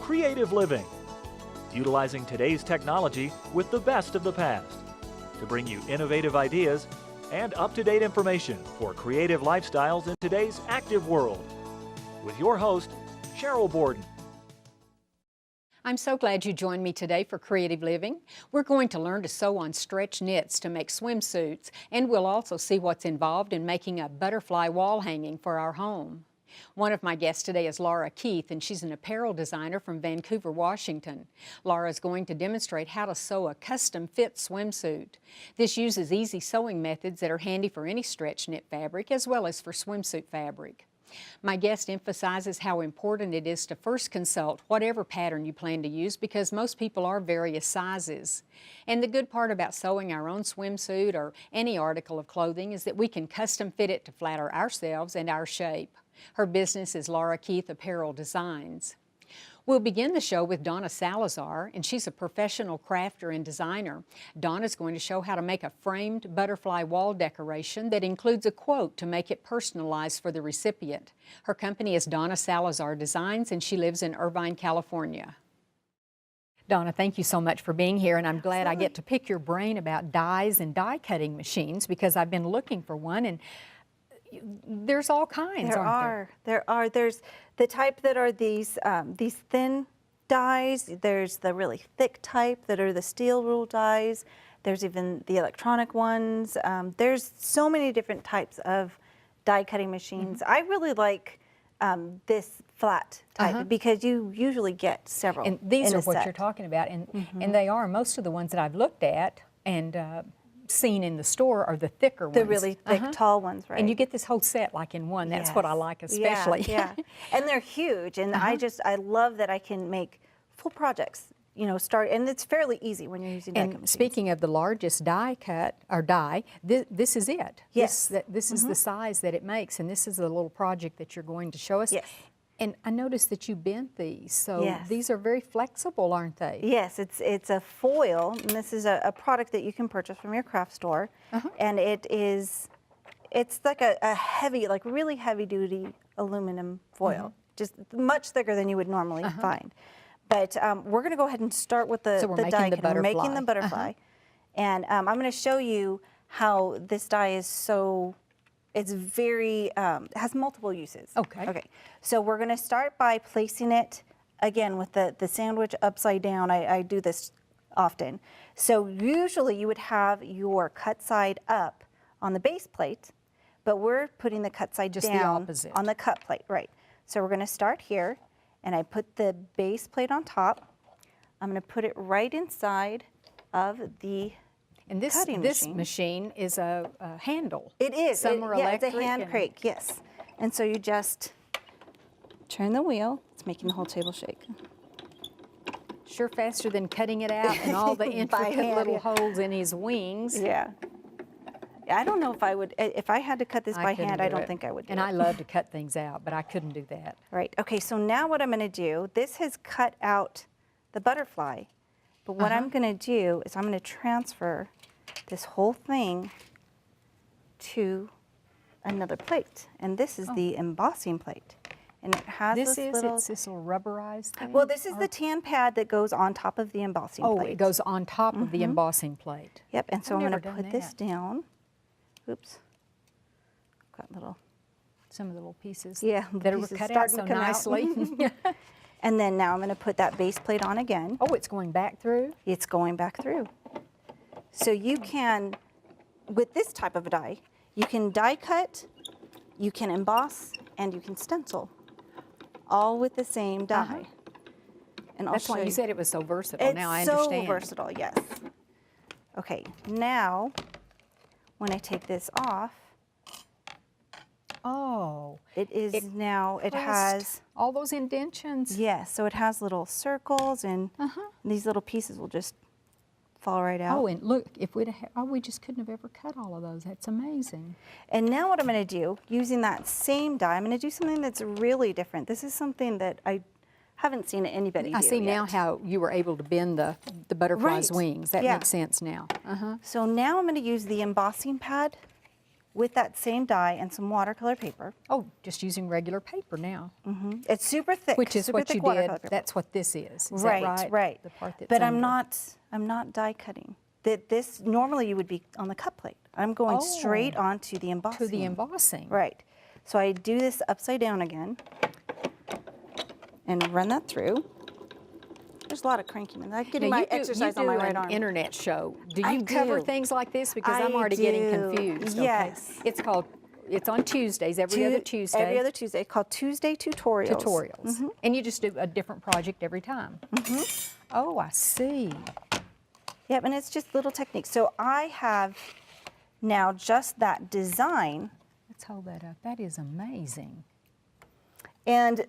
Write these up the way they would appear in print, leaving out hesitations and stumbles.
creative living, utilizing today's technology with the best of the past to bring you innovative ideas and up-to-date information for creative lifestyles in today's active world. With your host, Sheryl Borden. I'm so glad you joined me today for Creative Living. We're going to learn to sew on stretch knits to make swimsuits, and we'll also see what's involved in making a butterfly wall hanging for our home. One of my guests today is Laura Keith, and she's an apparel designer from Vancouver, Washington. Laura is going to demonstrate how to sew a custom-fit swimsuit. This uses easy sewing methods that are handy for any stretch knit fabric as well as for swimsuit fabric. My guest emphasizes how important it is to first consult whatever pattern you plan to use because most people are various sizes. And the good part about sewing our own swimsuit or any article of clothing is that we can custom fit it to flatter ourselves and our shape. Her business is Laura Keith Apparel Designs. We'll begin the show with Donna Salazar, and she's a professional crafter and designer. Donna's going to show how to make a framed butterfly wall decoration that includes a quote to make it personalized for the recipient. Her company is Donna Salazar Designs, and she lives in Irvine, California. Donna, thank you so much for being here, and I'm glad I get to pick your brain about dies and die cutting machines because I've been looking for one, and there's all kinds, aren't there? There's the type that are these thin dies. There's the really thick type that are the steel rule dies. There's even the electronic ones. There's so many different types of die cutting machines. I really like this flat type because you usually get several. And these in are a what set. you're talking about, and they are. Most of the ones that I've looked at and seen in the store are the thicker ones. The really thick, tall ones, right? And you get this whole set like in one. That's what I like especially. Yeah, yeah. And they're huge, and I love that I can make full projects, you know, and it's fairly easy when you're using die cut machines. Speaking of the largest die cut, or die, this is it. Yes. This is the size that it makes, and this is the little project that you're going to show us. Yes. And I noticed that you bent these, so Yes. these are very flexible, aren't they? Yes, it's a foil, and this is a product that you can purchase from your craft store, and it's like a heavy, like really heavy duty aluminum foil, just much thicker than you would normally find. But we're going to go ahead and start with the die cut. We're making the butterfly, and I'm going to show you how this die is so. It's very, has multiple uses. Okay. So we're going to start by placing it, again, with the sandwich upside down. I do this often. So usually you would have your cut side up on the base plate, but we're putting the cut side Just down the opposite. on the cut plate. Right. So we're going to start here, and I put the base plate on top. I'm going to put it right inside of the And this machine is a handle. It is. Some are yeah, it's electric. a hand crank, yes. And so you just turn the wheel. It's making the whole table shake. Sure faster than cutting it out and all the intricate little holes in his wings. Yeah. I don't know if I would, if I had to cut this by hand, I don't think I would do it. And I love to cut things out, but I couldn't do that. Right. Okay, so now what I'm going to do, this has cut out the butterfly, but what I'm going to do is I'm going to transfer this whole thing to another plate, and this is the embossing plate, and it has It's this little rubberized thing? Well, this is the tan pad that goes on top of the embossing plate. Oh, it goes on top of the embossing plate. Yep, and so I'm I've going to never put done this that. down. Oops, got little. Some of the little pieces Yeah, that are pieces cut out starting so to come out. nicely. And then now I'm going to put that base plate on again. Oh, it's going back through? It's going back through. So you can, with this type of a die, you can die cut, you can emboss, and you can stencil, all with the same die. And I'll That's show why you said it was so versatile. It's Now I understand. so versatile, yes. Okay, now when I take this off, Oh. it pressed has, all those indentions. yes, so it has little circles, and these little pieces will just fall right out. Oh, and look, if we just couldn't have ever cut all of those. That's amazing. And now what I'm going to do, using that same die, I'm going to do something that's really different. This is something that I haven't seen anybody do I see now yet. how you were able to bend the butterfly's Right. wings. That Yeah. makes sense now. So now I'm going to use the embossing pad with that same dye and some watercolor paper. Oh, just using regular paper now. It's super thick, Which is super what thick you watercolor did. paper. That's what this is. Is Right, that right? right. The part that's but under. I'm not die cutting. This normally you would be on the cut plate. I'm going straight onto the embossing. To the embossing. Right. So I do this upside down again and run that through. There's a lot of cranking in that. I'm getting my exercise on my right arm. You do an internet show. Do I you cover do. things like this? Because I'm I already getting do. confused. Yes. Okay. It's on Tuesdays, every other Tuesday. Every other Tuesday, called Tuesday Tutorials. Tutorials. And you just do a different project every time. Oh, I see. Yep, and it's just little techniques. So I have now just that design. Let's hold that up. That is amazing. And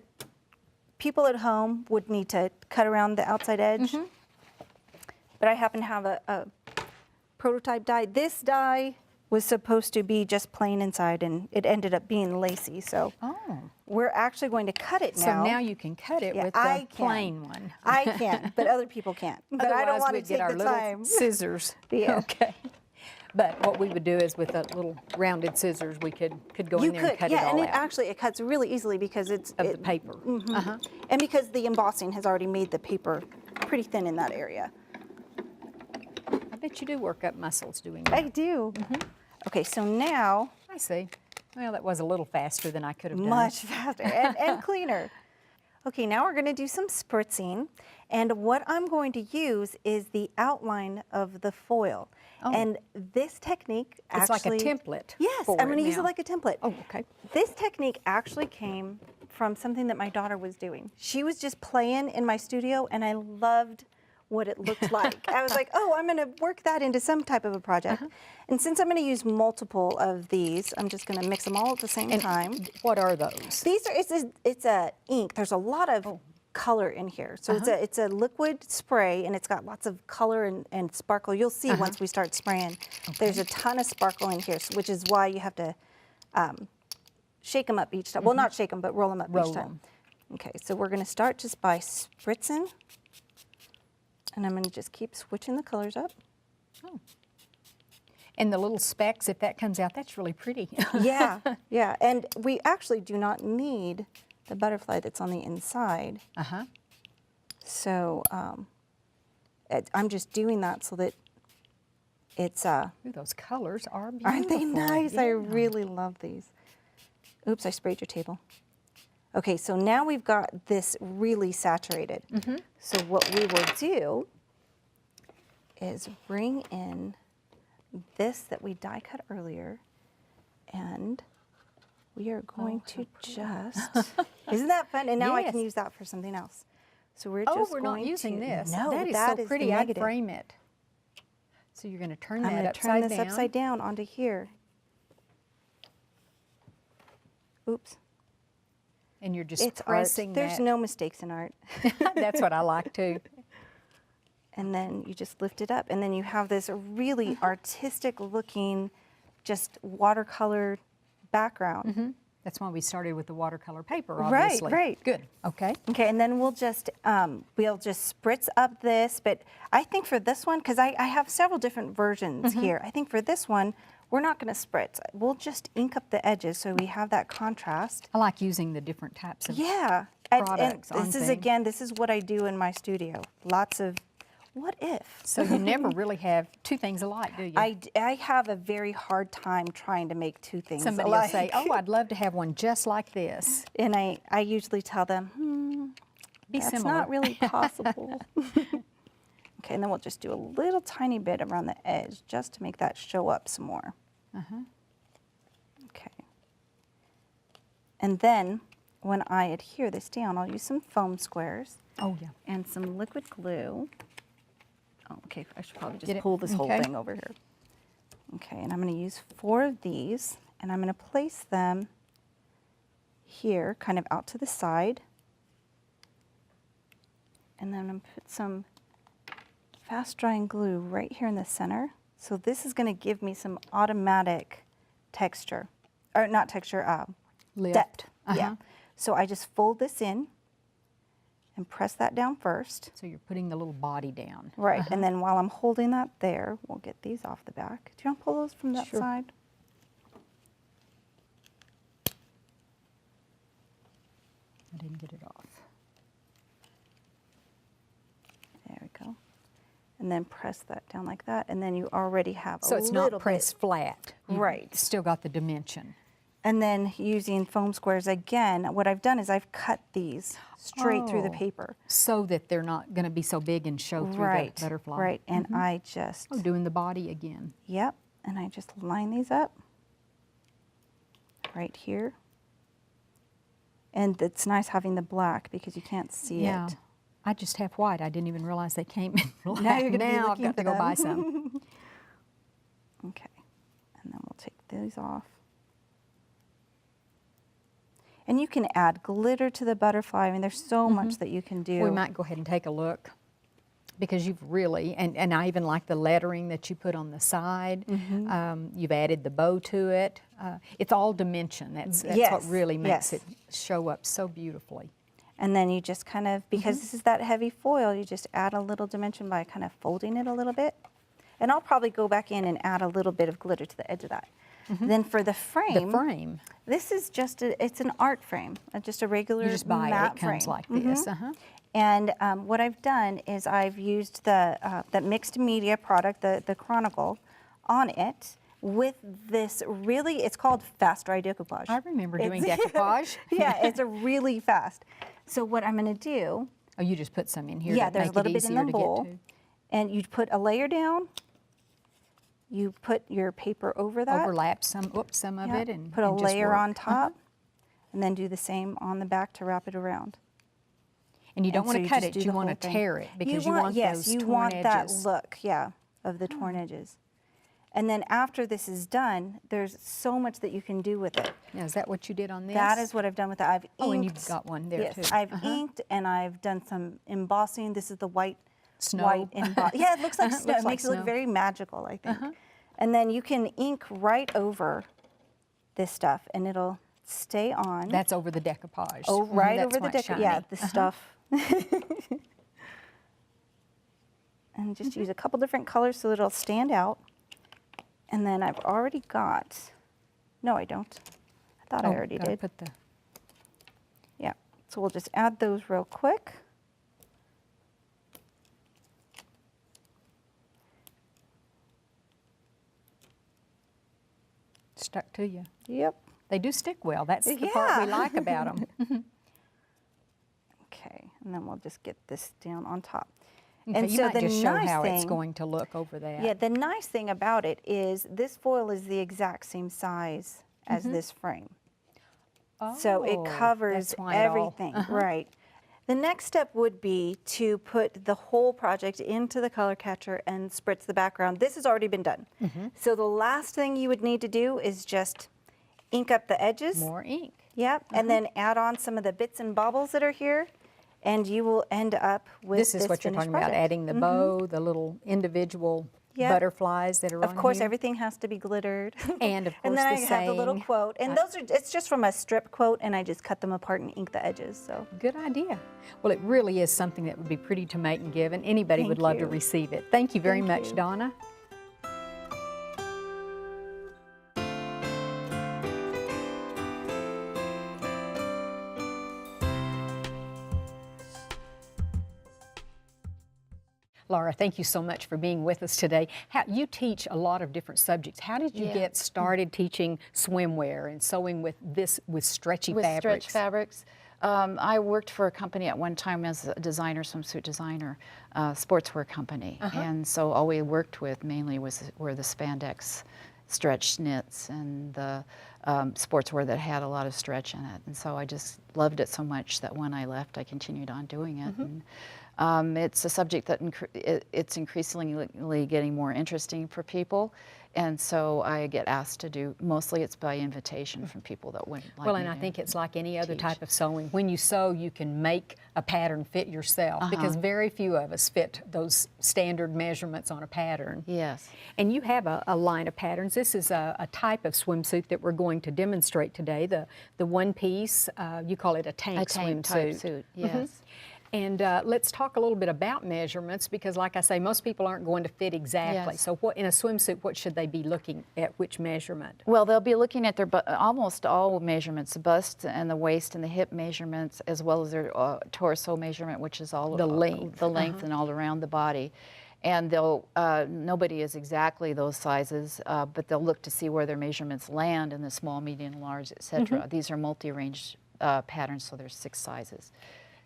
people at home would need to cut around the outside edge. But I happen to have a prototype die. This die was supposed to be just plain inside, and it ended up being lacy. So we're actually going to cut it now. So now you can cut it with the plain one. I can, but other people can't. But I don't want to we'd take get our the little time. scissors. Yeah. Okay. But what we would do is with the little rounded scissors, we could go in there and cut it all and out. it cuts really easily because it's Of the paper. and because the embossing has already made the paper pretty thin in that area. I bet you do work up muscles doing that. I do. Okay, so now I see. Well, that was a little faster than I could have done. much faster and cleaner. Okay, now we're going to do some spritzing, and what I'm going to use is the outline of the foil. And this technique It's actually... like a template. Yes, for I'm going to use it now. like a template. Oh, okay. This technique actually came from something that my daughter was doing. She was just playing in my studio, and I loved what it looked like. I was like, oh, I'm going to work that into some type of a project. And since I'm going to use multiple of these, I'm just going to mix them all at the same time. What are those? These are, it's a ink. There's a lot of color in here. So it's a liquid spray, and it's got lots of color and sparkle. You'll see once we start spraying. There's a ton of sparkle in here, which is why you have to shake them up each time. Well, not shake them, but roll them up each time. Okay, so we're going to start just by spritzing. And I'm going to just keep switching the colors up. And the little specks, if that comes out, that's really pretty. Yeah, yeah. And we actually do not need the butterfly that's on the inside. So I'm just doing that so that it's... Ooh, those colors are beautiful. Aren't they nice? Yeah. I really love these. Oops, I sprayed your table. Okay, so now we've got this really saturated. So what we will do is bring in this that we die cut earlier, and we are going to just, isn't that fun? And now I can use that for something else. So we're just we're going not using to, this. No, that is that so is pretty. the I'd negative. frame it. So you're going to turn I'm that going to turn this down. upside down onto here. Oops. And you're just It's pressing art. There's that. no mistakes in art. That's what I like too. And then you just lift it up, and then you have this really artistic looking, just watercolor background. That's why we started with the watercolor paper, Right, obviously. right. Good. Okay. Okay, and then we'll just spritz up this, but I think for this one, because I have several different versions here, I think for this one, we're not going to spritz. We'll just ink up the edges so we have that contrast. I like using the different types of And products on this is, things. again, this is what I do in my studio. Lots of what if. So you never really have two things alike, do you? I have a very hard time trying to make two things Somebody alike. will say, oh, I'd love to have one just like this. And I usually tell them, Be that's similar. not really possible. Okay, and then we'll just do a little tiny bit around the edge just to make that show up some more. Okay. And then when I adhere this down, I'll use some foam squares. Oh, yeah. And some liquid glue. Oh, okay, I should probably Get just it? pull this whole Okay. thing over here. Okay, and I'm going to use 4 of these, and I'm going to place them here, kind of out to the side. And then I'm going to put some fast drying glue right here in the center. So this is going to give me some automatic texture, or not texture, Lift. depth. Yeah. So I just fold this in and press that down first. So you're putting the little body down. Right, and then while I'm holding that there, we'll get these off the back. Do you want to pull those from that Sure. side? I didn't get it off. There we go. And then press that down like that, and then you already have So a it's little not pressed flat. You've Right. still got the dimension. And then using foam squares again, what I've done is I've cut these straight through the Oh. paper. So that they're not going to be so big and show through Right, the butterfly. right. And I just, Oh, doing the body again. yep, and I just line these up right here. And it's nice having the black because you can't see Yeah. it. I just have white. I didn't even realize they came in black. Now you're gonna be Now I've looking got to for go buy them. some. Okay, and then we'll take these off. And you can add glitter to the butterfly. I mean, there's so much that you can do. We might go ahead and take a look because you've really, and I even like the lettering that you put on the side. You've added the bow to it. It's all dimension. That's what Yes, really makes yes. it show up so beautifully. And then you just kind of, because this is that heavy foil, you just add a little dimension by kind of folding it a little bit. And I'll probably go back in and add a little bit of glitter to the edge of that. Then for the frame, The frame, this is just, it's an art frame, just a regular you just buy matte it. It comes frame. like this. And what I've done is I've used the mixed media product, the Chronicle, on it with this really, it's called fast dry decoupage. I remember doing It's- decoupage. Yeah, it's a really fast. So what I'm going to do, Oh, you just put some in here yeah, to there's make a little it bit in easier the to get bowl, to. and you put a layer down. You put your paper over that. Overlap some of Yeah, it and put a and just layer work. on top, and then do the same on the back to wrap it around. And you don't And want so to you cut just it. do You the want whole to thing. tear it because you want yes, those you torn want that edges. look, yeah, of the torn edges. And then after this is done, there's so much that you can do with it. Now, is that what you did on this? That is what I've done with it. I've inked. Oh, and you've got one there yes, too. I've inked and I've done some embossing. This is the white Snow. white emboss. Yeah, it looks like snow. Looks It like makes it look snow. very magical, I think. And then you can ink right over this stuff, and it'll stay on. That's over the decoupage. Oh, right That's over the why it's deck. Yeah, shiny. the stuff. And just use a couple different colors so it'll stand out. And then I've already got, no I don't. I thought I Oh, already gotta did. put the, Yeah, so we'll just add those real quick. stuck to you. Yep. They do stick well. That's the part we Yeah. like about them. Okay, and then we'll just get this down on top. Okay, And you so might the just show nice how it's thing- going to look over that. Yeah, the nice thing about it is this foil is the exact same size as this frame. So it Oh, covers that's why it all- everything, right. The next step would be to put the whole project into the color catcher and spritz the background. This has already been done. So the last thing you would need to do is just ink up the edges. More ink. Yep, and then add on some of the bits and bobbles that are here, and you will end up with This is what you're finished talking about, project. adding the bow, the little individual Yep. butterflies that are on Of course, here. everything has to be glittered. And of And course then the I have the little saying. quote, and those are, it's just from a strip quote, and I just cut them apart and ink the edges, so. Good idea. Well, it really is something that would be pretty to make and give, and anybody would Thank love to you. receive it. Thank you very Thank much, you. Donna. Laura, thank you so much for being with us today. You teach a lot of different subjects. How did you Yeah. get started teaching swimwear and sewing with stretchy With fabrics? stretch fabrics. I worked for a company at one time as a designer, swimsuit designer, sportswear company. And so all we worked with mainly were the spandex stretch knits and the sportswear that had a lot of stretch in it. And so I just loved it so much that when I left, I continued on doing it. And, it's a subject that it's increasingly getting more interesting for people. And so I get asked to do, mostly it's by invitation from people that would like Well, me and I to think it's like any other teach. type of sewing. When you sew, you can make a pattern fit yourself because very few of us fit those standard measurements on a pattern. Yes. And you have a line of patterns. This is a type of swimsuit that we're going to demonstrate today, the one piece, you call it a tank A tank swimsuit. type suit, yes. And let's talk a little bit about measurements, because like I say, most people aren't going to fit exactly. Yes. So what in a swimsuit, what should they be looking at, which measurement? Well, they'll be looking at their almost all measurements, the bust and the waist and the hip measurements, as well as their torso measurement, which is all The length. the length and all around the body. And they'll nobody is exactly those sizes, but they'll look to see where their measurements land in the small, medium, large, etc. These are multi-range patterns, so there's 6 sizes.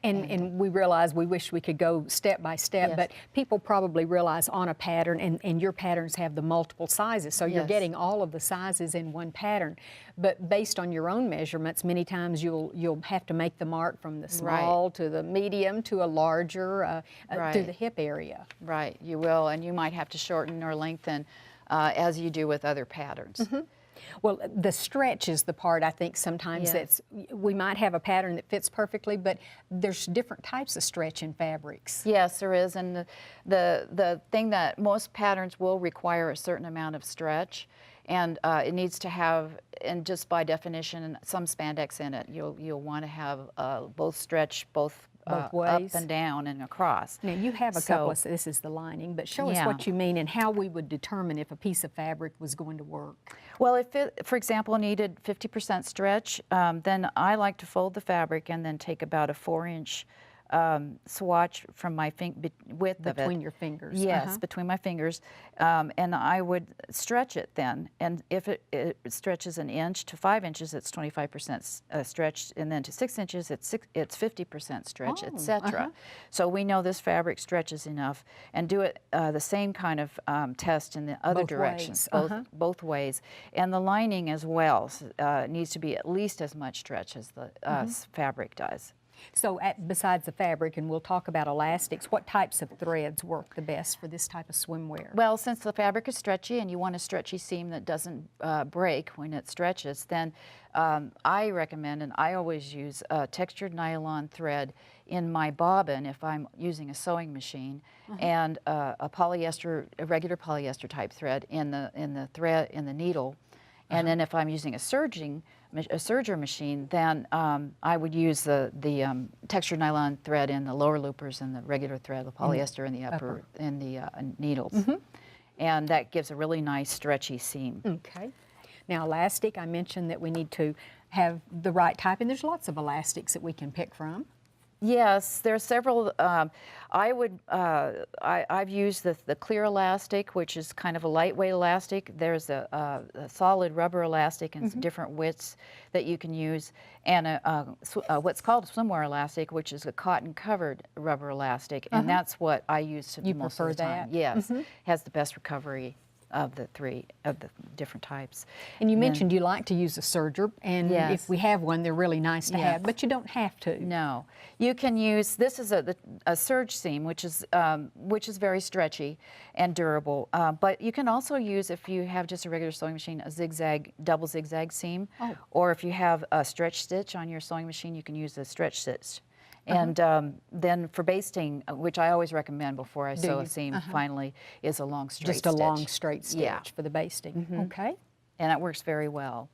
And we realize we wish we could go step by step, Yes. but people probably realize on a pattern, and your patterns have the multiple sizes, so you're Yes. getting all of the sizes in one pattern. But based on your own measurements, many times you'll have to make the mark from the small to the medium to a larger to the hip area. Right, you will, and you might have to shorten or lengthen as you do with other patterns. Well, the stretch is the part I think sometimes Yes. we might have a pattern that fits perfectly, but there's different types of stretch in fabrics. Yes, there is, and the thing that most patterns will require a certain amount of stretch, and it needs to have, and just by definition, some spandex in it. You'll want to have both stretch, both ways. up and down and across. Now you have a couple of, this is the lining, but show us what you mean and how we would determine if a piece of fabric was going to work. Well, if it, for example, needed 50% stretch, then I like to fold the fabric and then take about a 4-inch swatch from my width of it. Between your fingers. Yes, between my fingers, and I would stretch it then. And if it stretches an inch to 5 inches, it's 25% stretch, and then to 6 inches, it's 50% stretch, etc. So we know this fabric stretches enough, and do it the same kind of test in the other directions, both ways, and the lining as well needs to be at least as much stretch as the fabric does. So besides the fabric, and we'll talk about elastics, what types of threads work the best for this type of swimwear? Well, since the fabric is stretchy and you want a stretchy seam that doesn't break when it stretches, then I recommend, and I always use textured nylon thread in my bobbin if I'm using a sewing machine, and a regular polyester type thread in the needle. And then if I'm using a serger machine, then I would use the textured nylon thread in the lower loopers and the regular thread, the polyester in the upper in the needles. And that gives a really nice stretchy seam. Okay. Now elastic, I mentioned that we need to have the right type, and there's lots of elastics that we can pick from. Yes, there are several. I've used the clear elastic, which is kind of a lightweight elastic. There's a solid rubber elastic and different widths that you can use, and what's called a swimwear elastic, which is a cotton-covered rubber elastic, and that's what I use most of the time. Yes, has the best recovery of the different types. And you mentioned you like to use a serger, and if we have one, they're really nice to have, but you don't have to. No, you can use, this is a serge seam, which is very stretchy and durable, but you can also use, if you have just a regular sewing machine, a double zigzag seam, or if you have a stretch stitch on your sewing machine, you can use a stretch stitch. And then for basting, which I always recommend before I sew a seam finally, is a long straight stitch. Just a long straight stitch for the basting. Okay. And it works very well.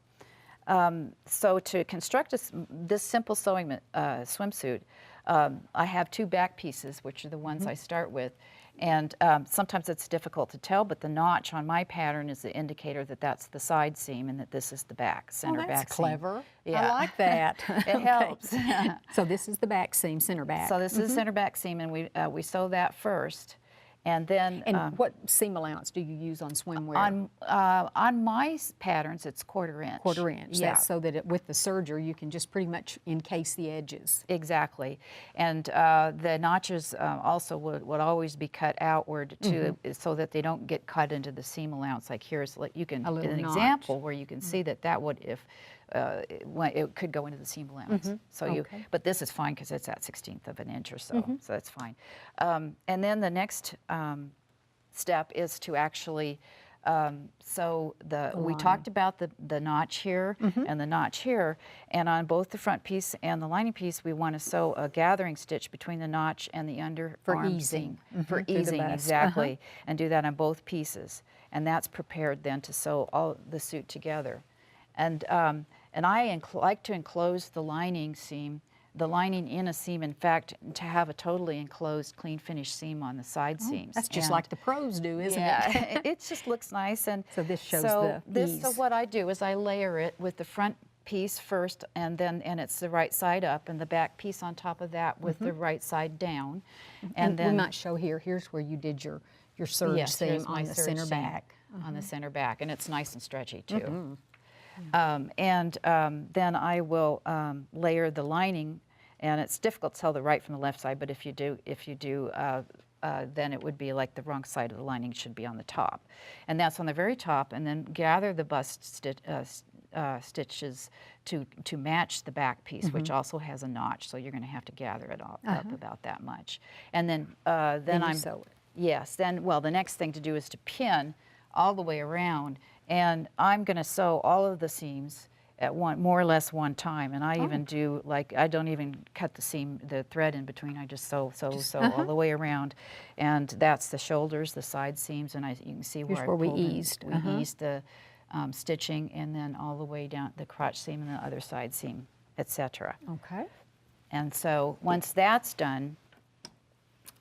So to construct this simple sewing swimsuit, I have 2 back pieces, which are the ones I start with. And sometimes it's difficult to tell, but the notch on my pattern is the indicator that that's the side seam and that this is the center back seam. That's clever. Yeah. I like that. It helps. So this is the back seam, center back. So this is the center back seam, and we sew that first. And then, what seam allowance do you use on swimwear? On my patterns, it's 1/4 inch. 1/4 inch. Yeah. That's so that with the serger, you can just pretty much encase the edges. Exactly. And the notches also would always be cut outward so that they don't get cut into the seam allowance. Like here's, you can, an example where you can see that would, if it could go into the seam allowance. So but this is fine because it's at 1/16 of an inch or so, so that's fine. And then the next step is to actually sew we talked about the notch here and the notch here, and on both the front piece and the lining piece, we want to sew a gathering stitch between the notch and the underarm seam. For easing, exactly, and do that on both pieces. And that's prepared then to sew all the suit together. And I like to enclose the lining seam the lining in a seam, in fact, to have a totally enclosed, clean finish seam on the side seams. That's just And like the pros do, isn't it? yeah, it just looks nice. And So this shows so the ease. So what I do is I layer it with the front piece first, and it's the right side up, and the back piece on top of that with the right side down. And then we might show here, here's where you did your serge yes, seam here's on my the serge center seam back. on the center back, and it's nice and stretchy too. Then I will layer the lining, and it's difficult to tell the right from the left side, but if you do, then it would be like the wrong side of the lining should be on the top. And that's on the very top, and then gather the bust stitches to match the back piece, which also has a notch, so you're going to have to gather it all up about that much. And then you sew it. Yes, well, the next thing to do is to pin all the way around, and I'm going to sew all of the seams at more or less one time, and I even do, like, I don't even cut the thread in between. I just sew all the way around, and that's the shoulders, the side seams, and you can see where we eased. We eased the stitching, and then all the way down the crotch seam and the other side seam, etc. Okay. And so once that's done,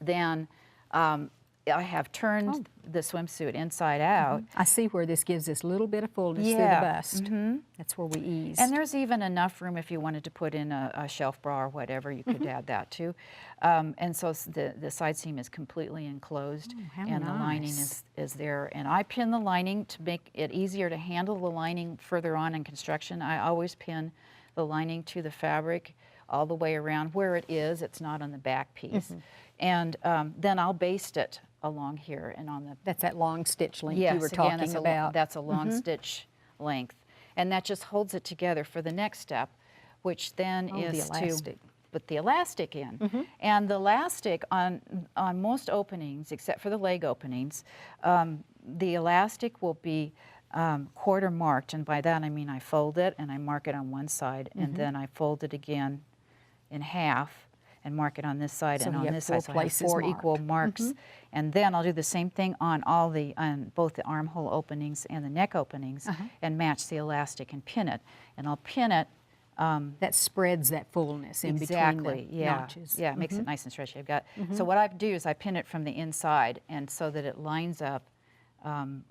then I have turned the swimsuit inside out. I see where this gives this little bit of fullness through the bust. That's where we ease. And there's even enough room if you wanted to put in a shelf bra or whatever, you could add that too. And so the side seam is completely enclosed, and the lining is there. And I pin the lining to make it easier to handle the lining further on in construction. I always pin the lining to the fabric all the way around where it is. It's not on the back piece. And then I'll baste it along here and on the... That's that long stitch length you were again, talking about. That's a long stitch length. And that just holds it together for the next step, which then is the elastic. to put the elastic in. And the elastic on most openings, except for the leg openings, the elastic will be quarter marked. And by that I mean I fold it and I mark it on one side, and then I fold it again in half and mark it on this side, and on this side, so I have 4 equal marks. And then I'll do the same thing on both the armhole openings and the neck openings, and match the elastic and pin it. And I'll pin it. That spreads that fullness in between the notches. Yeah, it makes it nice and stretchy. I've got so what I do is I pin it from the inside, and so that it lines up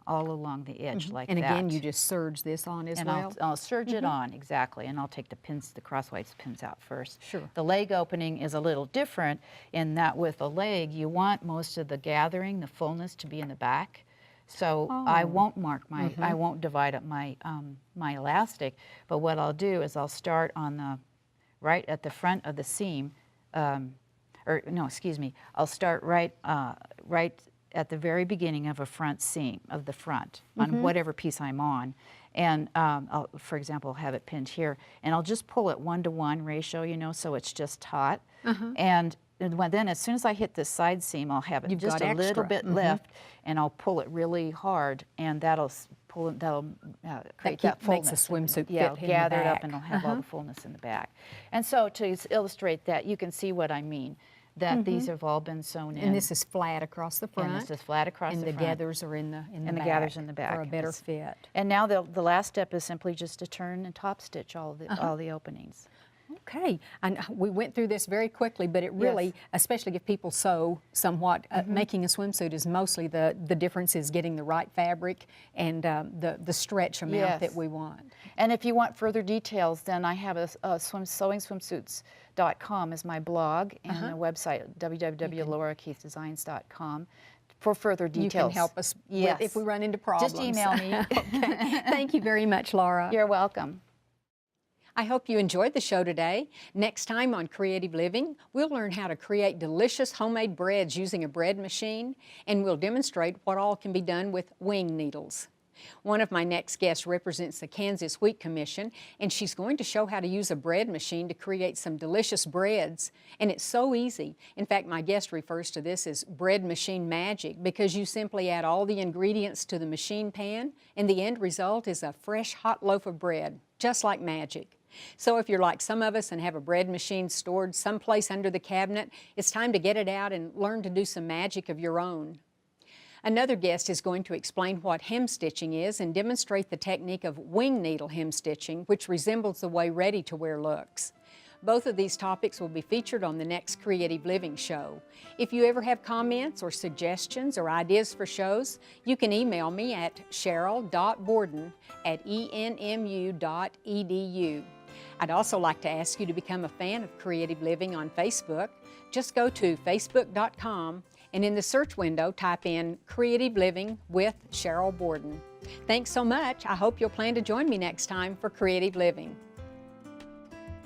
all along the edge like that. And again, you just serge this on as well? I'll serge it on, exactly, and I'll take the pins, the crosswise pins out first. Sure. The leg opening is a little different in that with a leg, you want most of the gathering, the fullness to be in the back. So I won't mark my, I won't divide up my, my elastic, but what I'll do is I'll start on the, right at the front of the seam, or no, excuse me, I'll start right at the very beginning of a front seam, of the front, on whatever piece I'm on. And I'll, for example, have it pinned here. And I'll just pull it 1-to-1 ratio, you know, so it's just taut. And then as soon as I hit this side seam, I'll have it just a little bit left, and I'll pull it really hard, and that'll create that fullness. Makes a swimsuit fit yeah, in the gather it up, back. and it'll have all the fullness in the back. And so to illustrate that, you can see what I mean. That these have all been sewn in. And this is flat across the front. And this is flat across the front. And the gathers are in the back. And the gathers in the back. For a better fit. And now the last step is simply just to turn and top stitch all the openings. Okay, and we went through this very quickly, but it really, especially if people sew somewhat, making a swimsuit is mostly the difference is getting the right fabric and the stretch amount that we want. And if you want further details, then I have sewingswimsuits.com is my blog, and the website www.laurakeithdesigns.com for further details. You can help us with, if we run into problems. Just email me. Okay. Thank you very much, Laura. You're welcome. I hope you enjoyed the show today. Next time on Creative Living, we'll learn how to create delicious homemade breads using a bread machine, and we'll demonstrate what all can be done with wing needles. One of my next guests represents the Kansas Wheat Commission, and she's going to show how to use a bread machine to create some delicious breads. And it's so easy. In fact, my guest refers to this as bread machine magic, because you simply add all the ingredients to the machine pan, and the end result is a fresh hot loaf of bread, just like magic. So if you're like some of us and have a bread machine stored someplace under the cabinet, it's time to get it out and learn to do some magic of your own. Another guest is going to explain what hem stitching is and demonstrate the technique of wing needle hem stitching, which resembles the way ready-to-wear looks. Both of these topics will be featured on the next Creative Living show. If you ever have comments or suggestions or ideas for shows, you can email me at sheryl.borden@enmu.edu. I'd also like to ask you to become a fan of Creative Living on Facebook. Just go to facebook.com and in the search window type in Creative Living with Sheryl Borden. Thanks so much. I hope you'll plan to join me next time for Creative Living.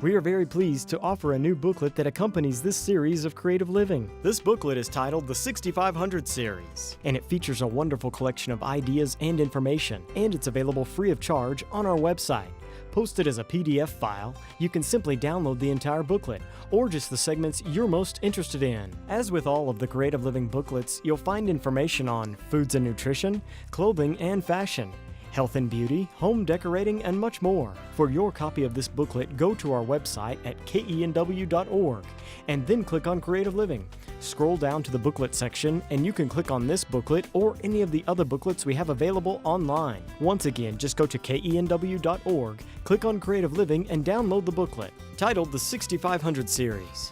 We are very pleased to offer a new booklet that accompanies this series of Creative Living. This booklet is titled the 6500 Series, and it features a wonderful collection of ideas and information, and it's available free of charge on our website. Posted as a PDF file, you can simply download the entire booklet, or just the segments you're most interested in. As with all of the Creative Living booklets, you'll find information on foods and nutrition, clothing and fashion, health and beauty, home decorating, and much more. For your copy of this booklet, go to our website at KENW.org and then click on Creative Living. Scroll down to the booklet section and you can click on this booklet or any of the other booklets we have available online. Once again, just go to KENW.org, click on Creative Living, and download the booklet, titled the 6500 Series.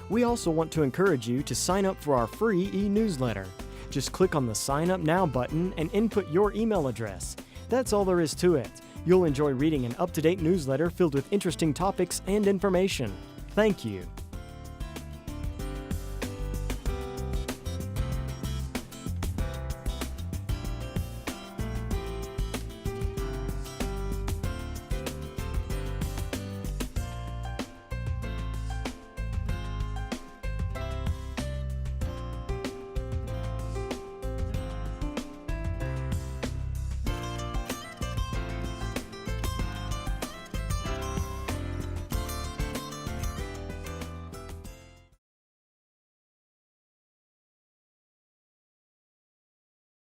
We also want to encourage you to sign up for our free e-newsletter. Just click on the Sign Up Now button and input your email address. That's all there is to it. You'll enjoy reading an up-to-date newsletter filled with interesting topics and information. Thank you.